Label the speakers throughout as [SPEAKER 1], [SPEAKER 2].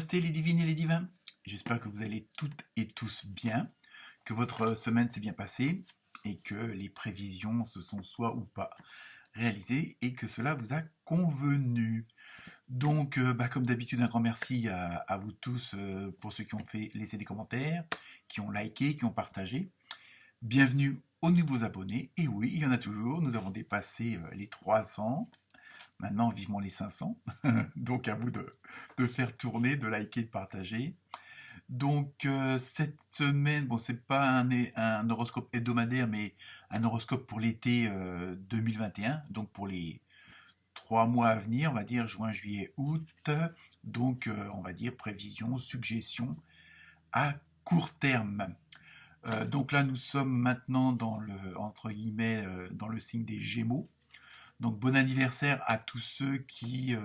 [SPEAKER 1] Namasté les divines et les divins. J'espère que vous allez toutes et tous bien, que votre semaine s'est bien passée et que les prévisions se sont soit ou pas réalisées et que cela vous a convenu. Donc, comme d'habitude, un grand merci à vous tous pour ceux qui ont fait laisser des commentaires, qui ont liké, qui ont partagé. Bienvenue aux nouveaux abonnés. Et oui, il y en a toujours. Nous avons dépassé les 300. Maintenant, vivement les 500. Donc, à vous de faire tourner, de liker, de partager. Donc, cette semaine, bon, c'est pas un horoscope hebdomadaire, mais un horoscope pour l'été 2021. Donc, pour les 3 mois à venir, on va dire juin, juillet, août. Donc, on va dire prévision, suggestion à court terme. Donc là, nous sommes maintenant dans le, entre guillemets, dans le signe des Gémeaux. Donc bon anniversaire à tous ceux qui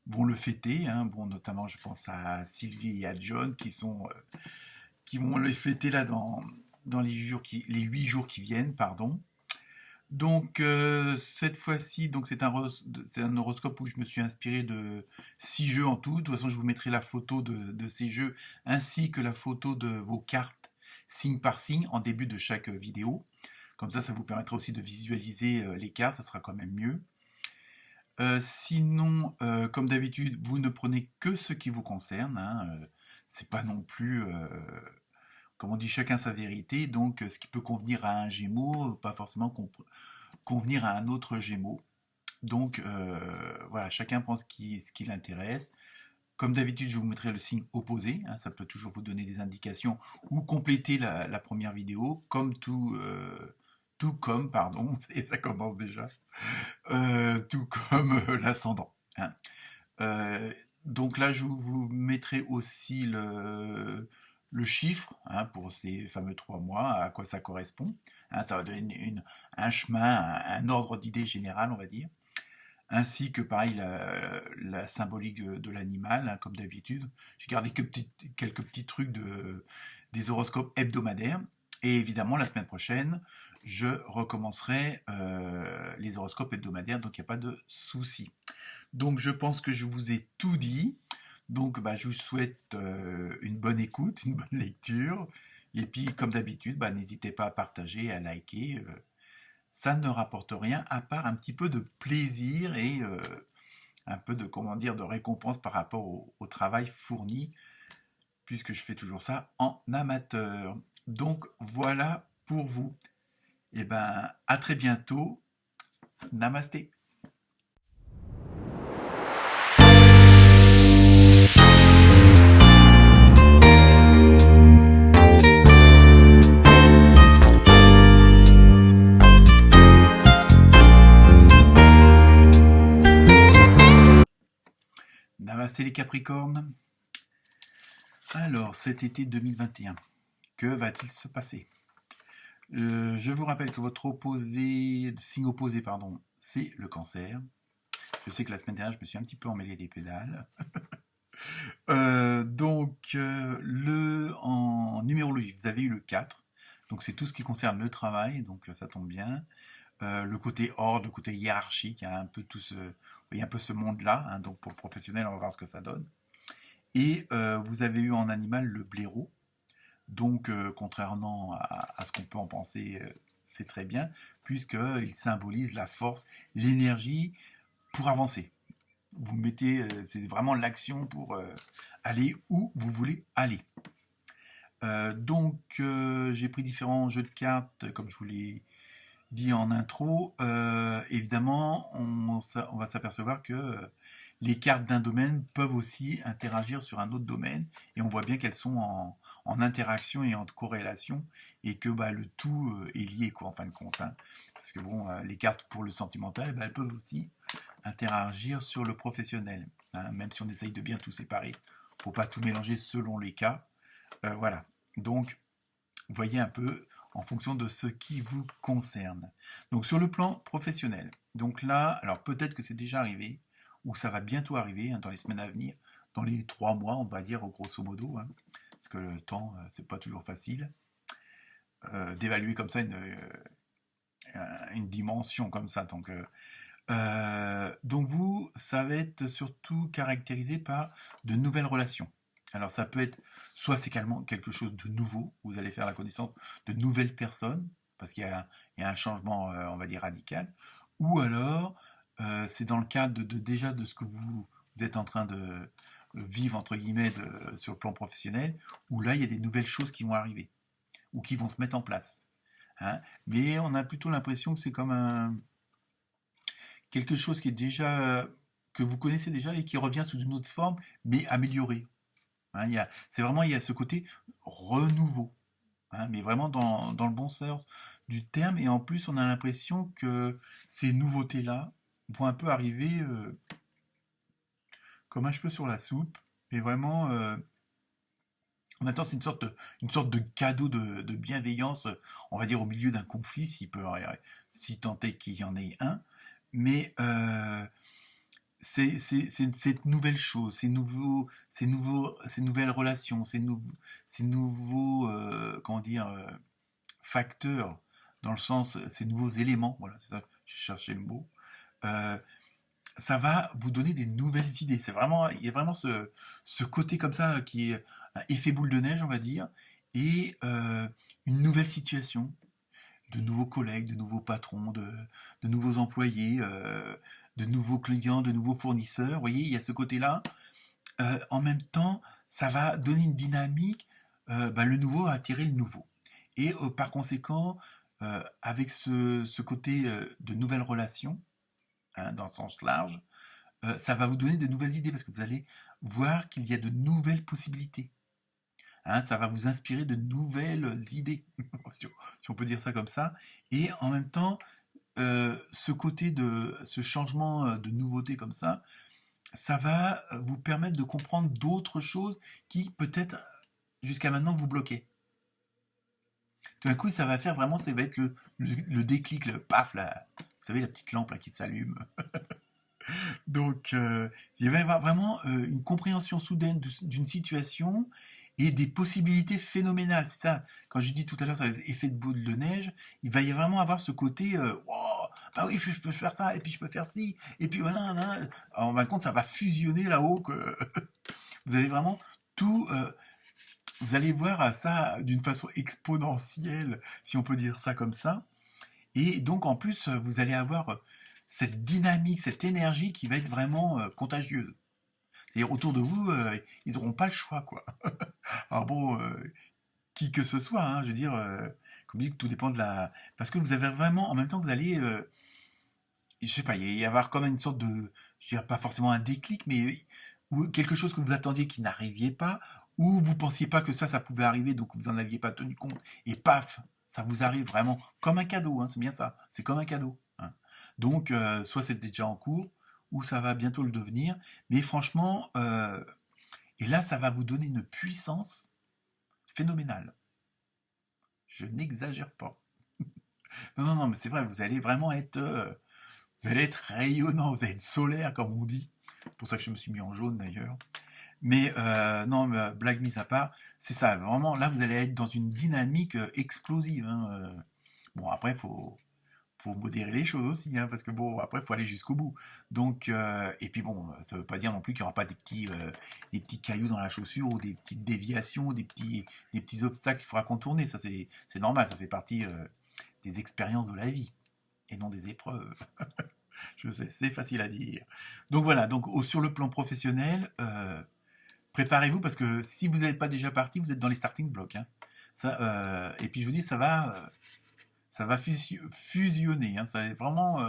[SPEAKER 1] vont le fêter. Hein. Bon, notamment, je pense à Sylvie et à John qui vont le fêter là dans les 8 jours qui viennent, pardon. Donc cette fois-ci, donc c'est un horoscope où je me suis inspiré de 6 jeux en tout. De toute façon, je vous mettrai la photo de ces jeux ainsi que la photo de vos cartes signe par signe en début de chaque vidéo. Comme ça vous permettra aussi de visualiser les cartes, ça sera quand même mieux. Sinon, comme d'habitude, vous ne prenez que ce qui vous concerne. Hein, c'est pas non plus, comme on dit, chacun sa vérité. Donc, ce qui peut convenir à un Gémeaux, pas forcément convenir à un autre Gémeaux. Donc, voilà, chacun prend ce qui l'intéresse. Comme d'habitude, je vous mettrai le signe opposé. Hein, ça peut toujours vous donner des indications ou compléter la première vidéo, comme tout comme, pardon, et ça commence déjà, tout comme l'ascendant. Hein. Euh, donc là, je vous mettrai aussi le chiffre hein, pour ces fameux 3 mois, à quoi ça correspond. Hein, ça va donner un chemin, un ordre d'idées général, on va dire. Ainsi que, pareil, la symbolique de l'animal, hein, comme d'habitude. J'ai gardé quelques petits trucs des horoscopes hebdomadaires. Et évidemment, la semaine prochaine, je recommencerai les horoscopes hebdomadaires, donc il n'y a pas de souci. Donc je pense que je vous ai tout dit. Donc je vous souhaite une bonne écoute, une bonne lecture. Et puis comme d'habitude, n'hésitez pas à partager, à liker. Ça ne rapporte rien à part un petit peu de plaisir et un peu de, comment dire, de récompense par rapport au travail fourni, puisque je fais toujours ça en amateur. Donc voilà pour vous. Et à très bientôt. Namasté. Namasté les Capricornes. Alors, cet été 2021, que va-t-il se passer? Je vous rappelle que votre signe opposé, pardon, c'est le Cancer. Je sais que la semaine dernière, je me suis un petit peu emmêlé les pédales. En numérologie, vous avez eu le 4. Donc, c'est tout ce qui concerne le travail, donc ça tombe bien. Le côté ordre, le côté hiérarchique, il y a un peu ce monde-là. Hein, donc, pour le professionnel, on va voir ce que ça donne. Et vous avez eu en animal le blaireau. Donc, contrairement à ce qu'on peut en penser, c'est très bien, puisqu'il symbolise la force, l'énergie pour avancer. Vous mettez, c'est vraiment l'action pour aller où vous voulez aller. J'ai pris différents jeux de cartes, comme je vous l'ai dit en intro. Évidemment, on va s'apercevoir que les cartes d'un domaine peuvent aussi interagir sur un autre domaine, et on voit bien qu'elles sont en interaction et en corrélation, et que le tout est lié, quoi, en fin de compte. Hein. Parce que bon, les cartes pour le sentimental, elles peuvent aussi interagir sur le professionnel, hein, même si on essaye de bien tout séparer, pour pas tout mélanger selon les cas. Voilà. Donc, voyez un peu en fonction de ce qui vous concerne. Donc, sur le plan professionnel. Donc là, alors peut-être que c'est déjà arrivé, ou ça va bientôt arriver hein, dans les semaines à venir, dans les 3 mois, on va dire, grosso modo, hein, parce que le temps, c'est pas toujours facile d'évaluer comme ça une dimension comme ça. Donc, Donc vous, ça va être surtout caractérisé par de nouvelles relations. Alors ça peut être, soit c'est quelque chose de nouveau, vous allez faire la connaissance de nouvelles personnes, parce qu'il y a un changement, on va dire, radical, ou alors c'est dans le cadre déjà de ce que vous êtes en train de vivre, entre guillemets, sur le plan professionnel, où là, il y a des nouvelles choses qui vont arriver, ou qui vont se mettre en place, hein. Mais on a plutôt l'impression que c'est comme quelque chose qui est déjà que vous connaissez déjà et qui revient sous une autre forme, mais améliorée, hein. C'est vraiment, il y a ce côté renouveau, hein, mais vraiment dans le bon sens du terme. Et en plus, on a l'impression que ces nouveautés-là vont un peu arriver comme un cheveu sur la soupe. Et vraiment, en même temps, c'est une sorte de cadeau de bienveillance, on va dire, au milieu d'un conflit, si tant est qu'il y en ait un. Mais c'est cette nouvelle chose, ces nouvelles relations, ces nouveaux, comment dire, facteurs, dans le sens, ces nouveaux éléments, voilà, c'est ça, j'ai cherché le mot, euh, ça va vous donner des nouvelles idées. Il y a vraiment ce côté comme ça qui est un effet boule de neige, on va dire, et une nouvelle situation, de nouveaux collègues, de nouveaux patrons, de nouveaux employés, de nouveaux clients, de nouveaux fournisseurs. Vous voyez, il y a ce côté-là. En même temps, ça va donner une dynamique. Le nouveau va attirer le nouveau. Et par conséquent, avec ce côté de nouvelles relations, hein, dans le sens large, ça va vous donner de nouvelles idées parce que vous allez voir qu'il y a de nouvelles possibilités, hein. Ça va vous inspirer de nouvelles idées, si on peut dire ça comme ça. Et en même temps, ce changement de nouveauté comme ça va vous permettre de comprendre d'autres choses qui peut-être jusqu'à maintenant vous bloquaient. Tout d'un coup, ça va faire vraiment, ça va être le déclic, le paf, là, vous savez, la petite lampe là, qui s'allume. Donc, il va y avoir vraiment une compréhension soudaine d'une situation et des possibilités phénoménales. C'est ça, quand je dis tout à l'heure, ça va être effet de boule de neige, il va y vraiment avoir ce côté, wow, bah oui, je peux faire ça, et puis je peux faire ci, et puis voilà, voilà. En fin de compte, ça va fusionner là-haut, que vous avez vraiment tout, vous allez voir ça d'une façon exponentielle, si on peut dire ça comme ça. Et donc, en plus, vous allez avoir cette dynamique, cette énergie qui va être vraiment contagieuse. C'est-à-dire, autour de vous, ils n'auront pas le choix, quoi. Alors bon, qui que ce soit, hein, je veux dire, comme dit, tout dépend de la... Parce que vous avez vraiment, en même temps, vous allez, je sais pas, il y avoir comme une sorte de, je dirais pas forcément un déclic, mais ou quelque chose que vous attendiez qui n'arriviez pas, ou vous pensiez pas que ça pouvait arriver, donc vous en aviez pas tenu compte, et paf, ça vous arrive vraiment comme un cadeau, hein, c'est bien ça, c'est comme un cadeau, hein. Donc, soit c'est déjà en cours, ou ça va bientôt le devenir, mais franchement, et là, ça va vous donner une puissance phénoménale. Je n'exagère pas. Non, non, non, mais c'est vrai, vous allez vraiment être, vous allez être rayonnant, vous allez être solaire, comme on dit. C'est pour ça que je me suis mis en jaune d'ailleurs. Mais non, mais, blague mise à part, c'est ça, vraiment, là, vous allez être dans une dynamique explosive, hein. Bon, après, faut modérer les choses aussi, hein, parce que bon, après, il faut aller jusqu'au bout. Donc, et puis bon, ça veut pas dire non plus qu'il n'y aura pas des petits cailloux dans la chaussure ou des petites déviations, des petits obstacles qu'il faudra contourner. Ça, c'est normal, ça fait partie des expériences de la vie et non des épreuves. Je sais, c'est facile à dire. Donc voilà, donc sur le plan professionnel, préparez-vous parce que si vous n'êtes pas déjà parti, vous êtes dans les starting blocks, hein. Ça, et puis je vous dis, ça va fusionner, hein. Ça va vraiment,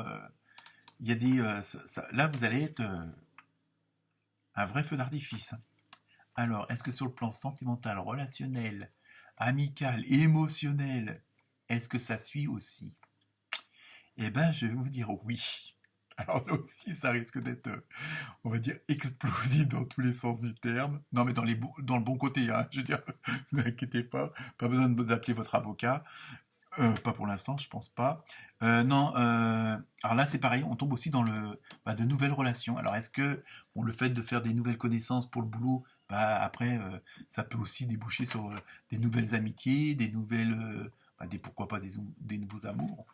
[SPEAKER 1] il y a des, là vous allez être un vrai feu d'artifice, hein. Alors, est-ce que sur le plan sentimental, relationnel, amical, émotionnel, est-ce que ça suit aussi? Eh ben, je vais vous dire oui. Alors là aussi, ça risque d'être, on va dire, explosif dans tous les sens du terme. Non, mais dans le bon côté, hein. Je veux dire, ne vous inquiétez pas besoin d'appeler votre avocat. Pas pour l'instant, je pense pas. Non, alors là, c'est pareil, on tombe aussi dans de nouvelles relations. Alors, est-ce que bon, le fait de faire des nouvelles connaissances pour le boulot, après, ça peut aussi déboucher sur des nouvelles amitiés, des nouvelles, pourquoi pas des nouveaux amours,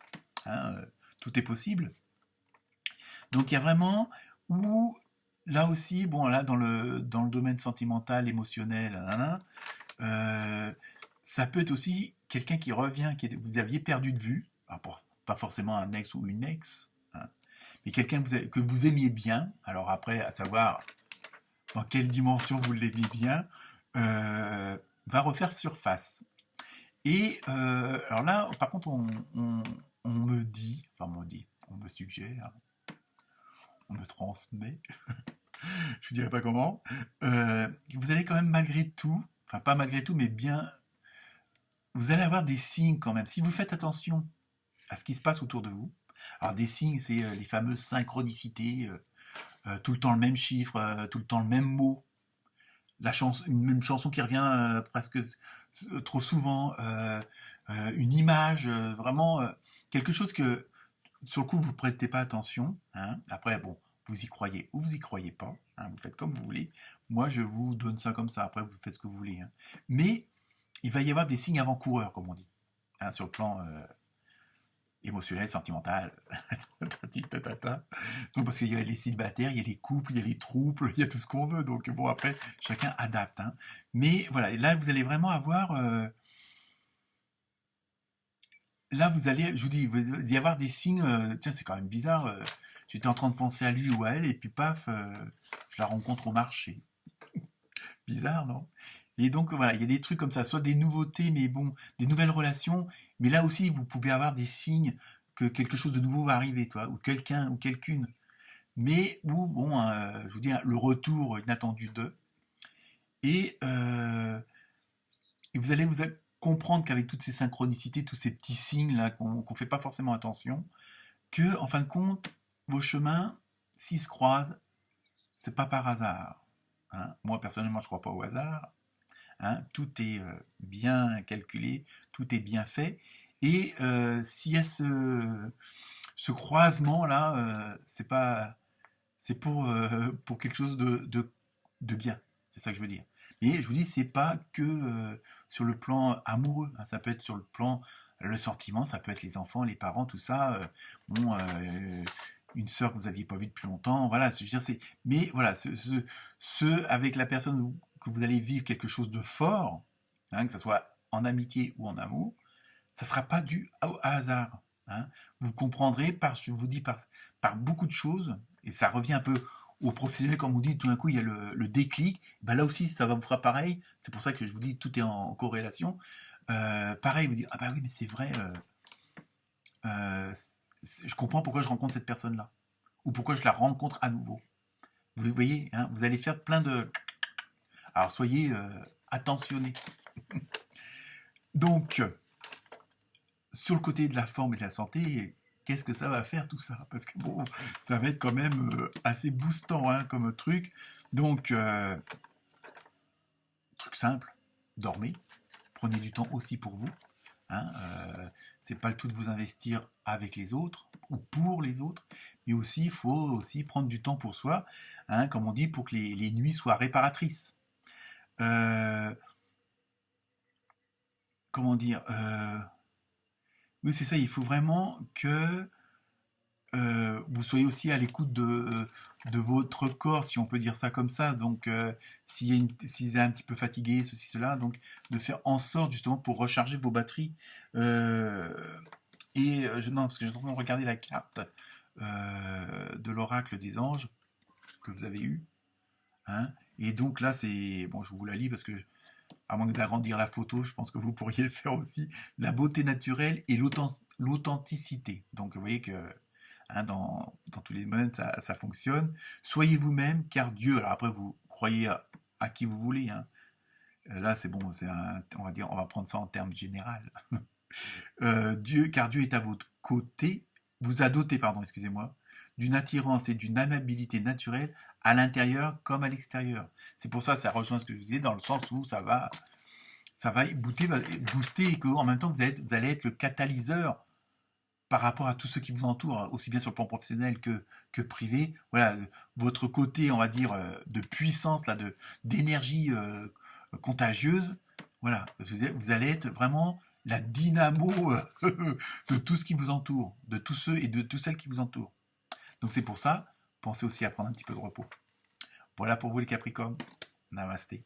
[SPEAKER 1] hein, tout est possible. Donc il y a vraiment où, là aussi, bon, là, dans le domaine sentimental, émotionnel, nanana, euh, ça peut être aussi quelqu'un qui revient, vous aviez perdu de vue, alors pas forcément un ex ou une ex, hein, mais quelqu'un que vous aimiez bien, alors après, à savoir dans quelle dimension vous l'aimez bien, euh, va refaire surface. Et alors là, par contre, on me dit, enfin on me suggère, on me transmet, je ne dirais pas comment, vous allez quand même malgré tout, enfin pas malgré tout, mais bien, vous allez avoir des signes quand même. Si vous faites attention à ce qui se passe autour de vous, alors des signes, c'est les fameuses synchronicités, tout le temps le même chiffre, tout le temps le même mot, une même chanson qui revient presque trop souvent, une image, vraiment quelque chose que sur le coup vous prêtez pas attention, hein. Après bon, vous y croyez ou vous y croyez pas, hein, vous faites comme vous voulez. Moi je vous donne ça comme ça, après vous faites ce que vous voulez, hein. Mais il va y avoir des signes avant-coureurs, comme on dit, hein, sur le plan émotionnel, sentimental, donc parce qu'il y a les célibataires, il y a les couples, il y a les trouples, il y a tout ce qu'on veut. Donc bon, après, chacun adapte, hein. Mais voilà, là, vous allez vraiment avoir... là, vous allez, je vous dis, vous allez y avoir des signes... tiens, c'est quand même bizarre. J'étais en train de penser à lui ou à elle, et puis paf, je la rencontre au marché. Bizarre, non? Et donc voilà, il y a des trucs comme ça, soit des nouveautés, mais bon, des nouvelles relations, mais là aussi, vous pouvez avoir des signes que quelque chose de nouveau va arriver, toi, ou quelqu'un ou quelqu'une. Mais où, bon, je vous dis, hein, le retour inattendu d'eux. Et, et vous allez comprendre qu'avec toutes ces synchronicités, tous ces petits signes là qu'on ne fait pas forcément attention, que en fin de compte, vos chemins, s'ils se croisent, c'est pas par hasard, hein. Moi personnellement, je crois pas au hasard, hein. Tout est bien calculé, tout est bien fait. Et s'il y a ce croisement là, c'est pour quelque chose de bien. C'est ça que je veux dire. Et je vous dis, c'est pas que sur le plan amoureux, hein. Ça peut être sur le plan le sentiment, ça peut être les enfants, les parents, tout ça. Bon, une sœur que vous n'aviez pas vue depuis longtemps, voilà. Je veux dire, mais voilà, avec la personne que vous allez vivre quelque chose de fort, hein, que ce soit en amitié ou en amour, ça ne sera pas dû au hasard, hein. Vous comprendrez je vous dis, par beaucoup de choses, et ça revient un peu aux professionnels, comme vous dites, tout d'un coup, il y a le déclic. Ben là aussi, ça va vous faire pareil. C'est pour ça que je vous dis, tout est en corrélation. Pareil, vous dites, ah bah oui, mais c'est vrai, je comprends pourquoi je rencontre cette personne-là. Ou pourquoi je la rencontre à nouveau. Vous voyez, hein, vous allez faire plein de... Alors, soyez attentionnés. Donc, sur le côté de la forme et de la santé, qu'est-ce que ça va faire tout ça? Parce que bon, ça va être quand même assez boostant, hein, comme truc. Donc, truc simple, dormez. Prenez du temps aussi pour vous, hein. C'est pas le tout de vous investir avec les autres ou pour les autres, mais aussi il faut aussi prendre du temps pour soi, hein, comme on dit, pour que les nuits soient réparatrices. Euh, comment dire, oui, c'est ça, il faut vraiment que vous soyez aussi à l'écoute de votre corps, si on peut dire ça comme ça. Donc, s'il est un petit peu fatigué, ceci, cela, donc de faire en sorte justement pour recharger vos batteries. Euh, non, parce que j'ai en train de regarder la carte de l'oracle des anges que vous avez eu, hein. Et donc là, c'est bon, je vous la lis parce que à moins d'agrandir la photo, je pense que vous pourriez le faire aussi. La beauté naturelle et l'authenticité. Donc, vous voyez que hein, dans tous les domaines, ça fonctionne. Soyez vous-même, car Dieu, alors après, vous croyez à qui vous voulez, hein. Là, c'est bon, on va dire, on va prendre ça en termes général. Car Dieu est à votre côté, vous a doté, pardon, excusez-moi, d'une attirance et d'une amabilité naturelle à l'intérieur comme à l'extérieur. C'est pour ça, ça rejoint ce que je vous disais, dans le sens où ça va booster et qu'en même temps, vous allez être le catalyseur par rapport à tous ceux qui vous entourent, aussi bien sur le plan professionnel que privé. Voilà, votre côté, on va dire, de puissance, là, d'énergie contagieuse, voilà, vous allez être vraiment la dynamo de tout ce qui vous entoure, de tous ceux et de toutes celles qui vous entourent. Donc c'est pour ça, pensez aussi à prendre un petit peu de repos. Voilà pour vous les Capricornes. Namasté.